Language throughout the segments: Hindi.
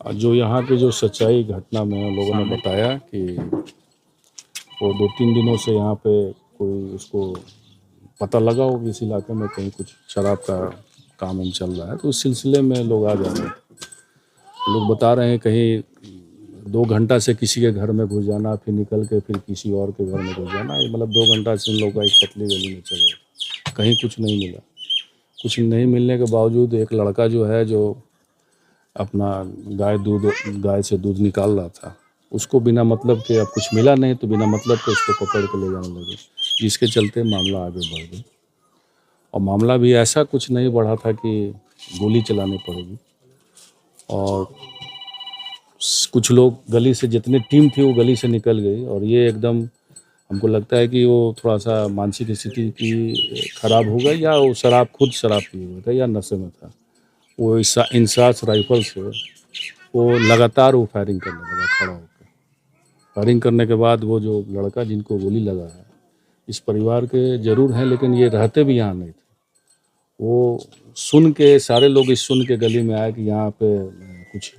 जो यहाँ की जो सच्चाई घटना में लोगों ने बताया कि वो 2-3 दिनों से यहाँ पे कोई उसको पता लगा हो कि इस इलाके में कहीं कुछ शराब का काम वाम चल रहा है, तो उस सिलसिले में लोग आ जा रहे हैं। लोग बता रहे हैं कहीं 2 घंटा से किसी के घर में घुस जाना, फिर निकल के फिर किसी और के घर में घुस जाना, ये मतलब 2 घंटा से उन लोगों का एक पतली गली में चल रहा था। कहीं कुछ नहीं मिला। कुछ नहीं मिलने के बावजूद एक लड़का जो है, जो अपना गाय से दूध निकाल रहा था, उसको बिना मतलब के, अब कुछ मिला नहीं तो बिना मतलब के उसको पकड़ के ले जाने लगे, जिसके चलते मामला आगे बढ़ गया। और मामला भी ऐसा कुछ नहीं बढ़ा था कि गोली चलानी पड़ेगी। और कुछ लोग गली से, जितनी टीम थी वो गली से निकल गई, और ये एकदम हमको लगता है कि वो थोड़ा सा मानसिक स्थिति की खराब हो गई, या वो खुद शराब पिए हुए था या नशे में था। वो इंसास राइफल से वो लगातार वो फायरिंग करने लगा खड़ा होकर। फायरिंग करने के बाद वो जो लड़का जिनको गोली लगा है, इस परिवार के जरूर हैं, लेकिन ये रहते भी यहाँ नहीं थे। वो सुन के, सारे लोग इस सुन के गली में आए कि यहाँ पे कुछ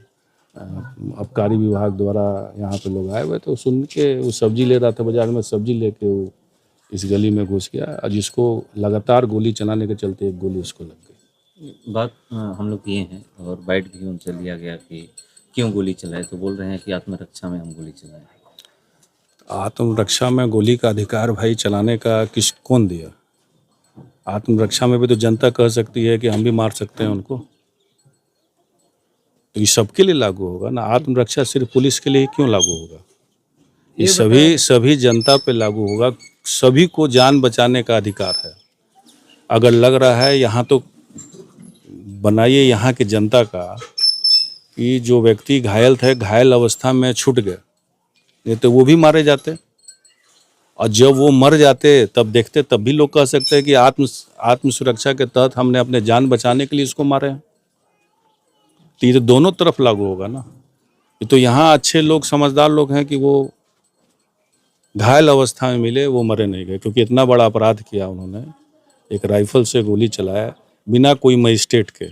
आबकारी विभाग द्वारा यहाँ पे लोग आए हुए, तो सुन के वो सब्जी ले रहा था बाजार में, सब्जी लेके वो इस गली में घुस गया, और जिसको लगातार गोली चलाने के चलते एक गोली उसको लग गई। बात हम लोग किए हैं और बाइट भी उनसे लिया गया कि क्यों गोली चलाए, तो बोल रहे हैं कि आत्मरक्षा में हम गोली चलाए। आत्मरक्षा में गोली का अधिकार भाई चलाने का कौन दिया? आत्मरक्षा में भी तो जनता कह सकती है कि हम भी मार सकते हैं उनको। तो ये सबके लिए लागू होगा ना। आत्मरक्षा सिर्फ पुलिस के लिए क्यों लागू होगा? ये सभी जनता पे लागू होगा। सभी को जान बचाने का अधिकार है। अगर लग रहा है यहाँ, तो बनाइए यहाँ की जनता का कि जो व्यक्ति घायल थे, घायल अवस्था में छूट गए, नहीं तो वो भी मारे जाते। और जब वो मर जाते तब देखते, तब भी लोग कह सकते हैं कि आत्म सुरक्षा के तहत हमने अपने जान बचाने के लिए इसको मारे हैं। तो ये तो दोनों तरफ लागू होगा ना। ये तो यहाँ अच्छे लोग, समझदार लोग हैं कि वो घायल अवस्था में मिले, वो मरे नहीं गए, क्योंकि इतना बड़ा अपराध किया उन्होंने। एक राइफल से गोली चलाया बिना कोई मजिस्ट्रेट के।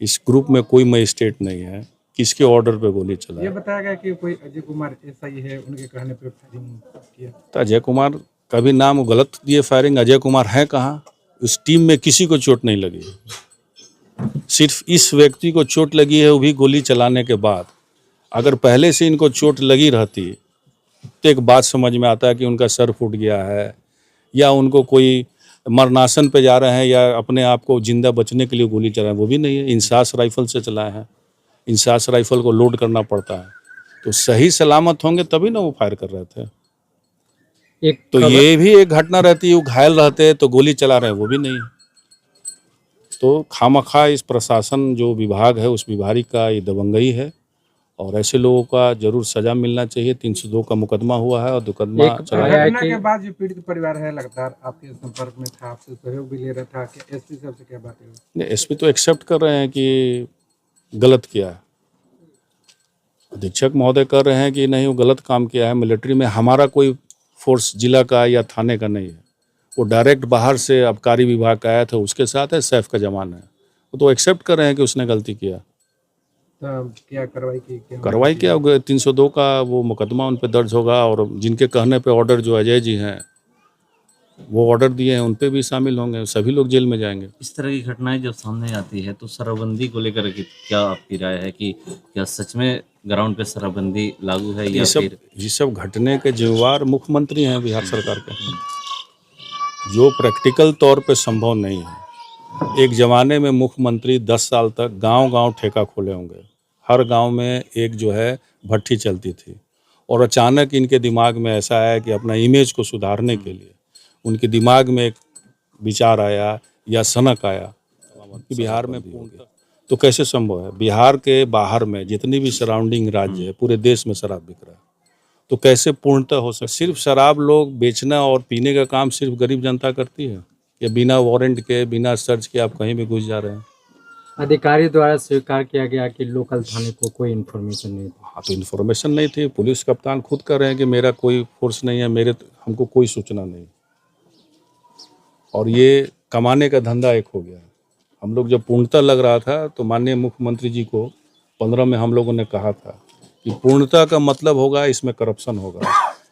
इस ग्रुप में कोई मजिस्ट्रेट नहीं है, किसके ऑर्डर पे गोली चलाया। ये बताया गया कि कोई अजय कुमार एसआई है, उनके कहने पे फायरिंग किया। तो अजय कुमार का भी नाम गलत दिए फायरिंग। अजय कुमार है कहाँ? उस टीम में किसी को चोट नहीं लगी। सिर्फ इस व्यक्ति को चोट लगी है, वो भी गोली चलाने के बाद। अगर पहले से इनको चोट लगी रहती तो एक बात समझ में आता है कि उनका सर फूट गया है, या उनको कोई मरनासन पे जा रहे हैं, या अपने आप को जिंदा बचने के लिए गोली चला है। वो भी नहीं है, इंसास राइफल से चलाए हैं। इंसास राइफल को लोड करना पड़ता है, तो सही सलामत होंगे तभी ना वो फायर कर रहे थे। तो ये भी एक घटना रहती है, वो घायल रहते तो गोली चला रहे हैं, वो भी नहीं। तो खामखा इस प्रशासन जो विभाग है, उस विभाग का ये दबंगई है, और ऐसे लोगों का जरूर सजा मिलना चाहिए। 302 का मुकदमा हुआ है, और मुकदमा घटना के बाद जो पीड़ित परिवार है लगातार आपके संपर्क में था, आपसे सहयोग भी ले रहा था, कि एसपी साहब से क्या बात है? नहीं, एसपी तो एक्सेप्ट कर रहे हैं कि गलत किया है। अधीक्षक महोदय कर रहे हैं कि नहीं, वो गलत काम किया है। मिलिट्री में हमारा कोई फोर्स जिला का या थाने का नहीं है, वो डायरेक्ट बाहर से आबकारी विभाग का आया था, उसके साथ है, सैफ का जमाना है। वो तो एक्सेप्ट कर रहे हैं कि उसने गलती किया। क्या कार्रवाई की? कार्रवाई क्या होगा? 302 का वो मुकदमा उन पर दर्ज होगा, और जिनके कहने पे ऑर्डर, जो अजय जी हैं वो ऑर्डर दिए हैं, उन पे भी शामिल होंगे। सभी लोग जेल में जाएंगे। इस तरह की घटनाएं जब सामने आती है तो शराबबंदी को लेकर के क्या आपकी राय है कि क्या सच में ग्राउंड पे शराबबंदी लागू है, या फिर ये सब घटने के जिम्मेवार मुख्यमंत्री हैं बिहार सरकार के, जो प्रैक्टिकल तौर पे संभव नहीं है। एक ज़माने में मुख्यमंत्री 10 साल तक गांव-गांव ठेका खोले होंगे। हर गांव में एक जो है भट्ठी चलती थी, और अचानक इनके दिमाग में ऐसा आया कि अपना इमेज को सुधारने के लिए उनके दिमाग में एक विचार आया या सनक आया कि बिहार में तो कैसे संभव है? बिहार के बाहर में जितनी भी सराउंडिंग राज्य है, पूरे देश में शराब बिक रहा है, तो कैसे पूर्णतः हो सकता? सिर्फ शराब लोग बेचना और पीने का काम सिर्फ गरीब जनता करती है, या बिना वारंट के, बिना सर्च के आप कहीं भी घुस जा रहे हैं? अधिकारी द्वारा स्वीकार किया गया कि लोकल थाने को कोई इन्फॉर्मेशन नहीं थी। हाँ, तो इन्फॉर्मेशन नहीं थी। पुलिस कप्तान खुद कह रहे हैं कि मेरा कोई फोर्स नहीं है, हमको कोई सूचना नहीं। और ये कमाने का धंधा एक हो गया है। हम लोग जब पूर्णतः लग रहा था, तो माननीय मुख्यमंत्री जी को 15 में हम लोगों ने कहा था कि पूर्णता का मतलब होगा इसमें करप्शन होगा,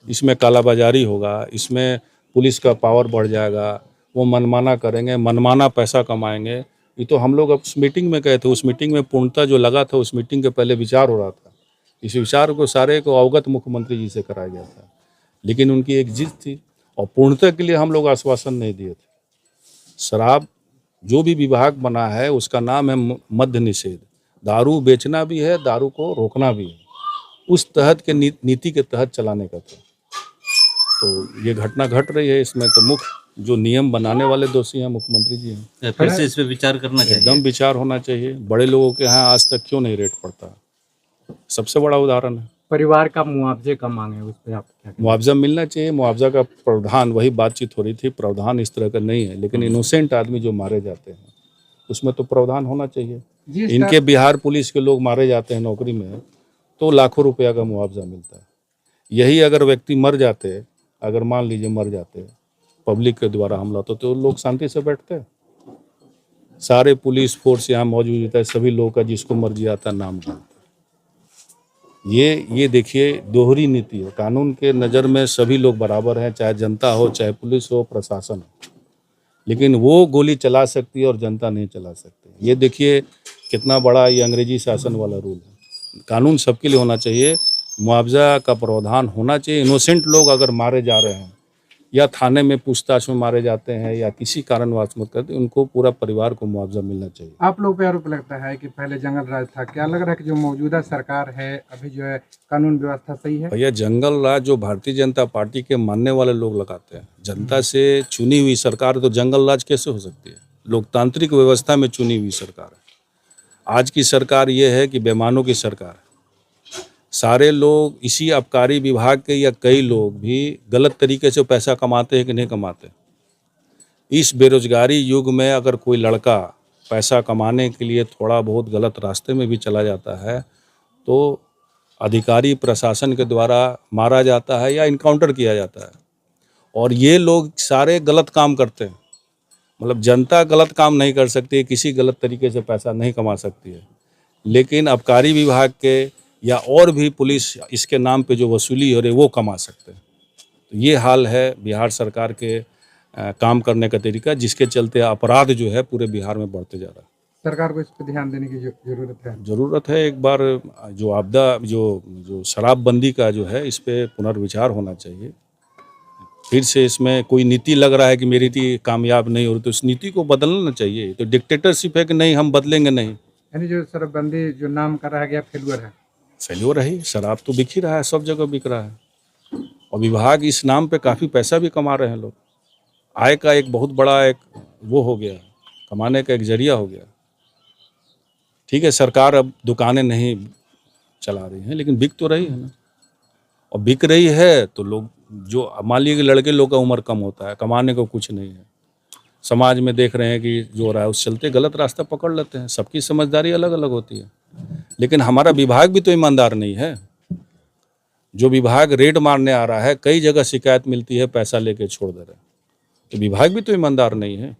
इसमें कालाबाजारी होगा, इसमें पुलिस का पावर बढ़ जाएगा, वो मनमाना करेंगे, मनमाना पैसा कमाएंगे। ये तो हम लोग अब उस मीटिंग में गए थे, उस मीटिंग में पूर्णता जो लगा था उस मीटिंग के पहले विचार हो रहा था। इस विचार को सारे को अवगत मुख्यमंत्री जी से कराया गया था, लेकिन उनकी एक जिद थी और पूर्णता के लिए हम लोग आश्वासन नहीं दिए थे। शराब जो भी विभाग बना है उसका नाम है मद्य निषेध। दारू बेचना भी है, दारू को रोकना भी है, उस तहत के नीति के तहत चलाने का था। तो ये घटना घट रही है, इसमें तो मुख्य जो नियम बनाने वाले दोषी हैं मुख्यमंत्री जी हैं। फिर से इस पे विचार करना चाहिए। एकदम विचार होना चाहिए। बड़े लोगों के यहाँ आज तक क्यों नहीं रेट पड़ता, सबसे बड़ा उदाहरण है। परिवार का मुआवजे का मांग है, उस पर आप क्या कहेंगे? मुआवजा मिलना चाहिए। मुआवजा का प्रावधान, वही बातचीत हो रही थी, प्रावधान इस तरह का नहीं है, लेकिन इनोसेंट आदमी जो मारे जाते हैं उसमें तो प्रावधान होना चाहिए। इनके बिहार पुलिस के लोग मारे जाते हैं नौकरी में तो लाखों रुपया का मुआवजा मिलता है। यही अगर व्यक्ति मर जाते, अगर मान लीजिए मर जाते पब्लिक के द्वारा हमला तो लोग शांति से बैठते। सारे पुलिस फोर्स यहाँ मौजूद होता है, सभी लोगों का जिसको मर्जी आता है नाम डालता है। ये देखिए दोहरी नीति है। कानून के नज़र में सभी लोग बराबर हैं, चाहे जनता हो, चाहे पुलिस हो, प्रशासन हो, लेकिन वो गोली चला सकती है और जनता नहीं चला सकती। ये देखिए कितना बड़ा ये अंग्रेजी शासन वाला रूल है। कानून सबके लिए होना चाहिए, मुआवजा का प्रावधान होना चाहिए। इनोसेंट लोग अगर मारे जा रहे हैं या थाने में पूछताछ में मारे जाते हैं या किसी कारणवश मत करते, उनको पूरा परिवार को मुआवजा मिलना चाहिए। आप लोग पे आरोप लगता है कि पहले जंगल राज था, क्या लग रहा है कि जो मौजूदा सरकार है अभी जो है कानून व्यवस्था सही है? भैया जंगल राज जो भारतीय जनता पार्टी के मानने वाले लोग लगाते हैं, जनता से चुनी हुई सरकार, तो जंगल राज कैसे हो सकती है? लोकतांत्रिक व्यवस्था में चुनी हुई सरकार है। आज की सरकार ये है कि बेईमानों की सरकार है। सारे लोग इसी आबकारी विभाग के या कई लोग भी गलत तरीके से पैसा कमाते हैं कि नहीं कमाते। इस बेरोजगारी युग में अगर कोई लड़का पैसा कमाने के लिए थोड़ा बहुत गलत रास्ते में भी चला जाता है तो अधिकारी प्रशासन के द्वारा मारा जाता है या इनकाउंटर किया जाता है। और ये लोग सारे गलत काम करते हैं। मतलब जनता गलत काम नहीं कर सकती, किसी गलत तरीके से पैसा नहीं कमा सकती है, लेकिन आबकारी विभाग के या और भी पुलिस इसके नाम पे जो वसूली हो रही है वो कमा सकते हैं। तो ये हाल है बिहार सरकार के काम करने का तरीका, जिसके चलते अपराध जो है पूरे बिहार में बढ़ते जा रहा है। सरकार को इस पर ध्यान देने की जरूरत है। एक बार जो आपदा जो शराबबंदी का जो है इस पे पुनर्विचार होना चाहिए। फिर से इसमें कोई नीति लग रहा है कि मेरी नीति कामयाब नहीं हो रही, तो इस नीति को बदलना चाहिए। तो डिक्टेटरशिप है कि नहीं हम बदलेंगे नहीं। यानी जो शराबबंदी जो नाम कराया गया फेल्यूर है। फेल्योर है। शराब तो बिक ही रहा है, सब जगह बिक रहा है और विभाग इस नाम पे काफ़ी पैसा भी कमा रहे हैं। लोग आय का एक बहुत बड़ा एक वो हो गया, कमाने का एक जरिया हो गया। ठीक है, सरकार अब दुकानें नहीं चला रही हैं, लेकिन बिक तो रही है ना। और बिक रही है तो लोग, जो मान लीजिए लड़के लोग का उम्र कम होता है, कमाने को कुछ नहीं है, समाज में देख रहे हैं कि जो हो रहा है उस चलते गलत रास्ता पकड़ लेते हैं। सबकी समझदारी अलग अलग होती है, लेकिन हमारा विभाग भी तो ईमानदार नहीं है। जो विभाग रेड मारने आ रहा है, कई जगह शिकायत मिलती है, पैसा लेके छोड़ दे रहे हैं, तो विभाग भी तो ईमानदार नहीं है।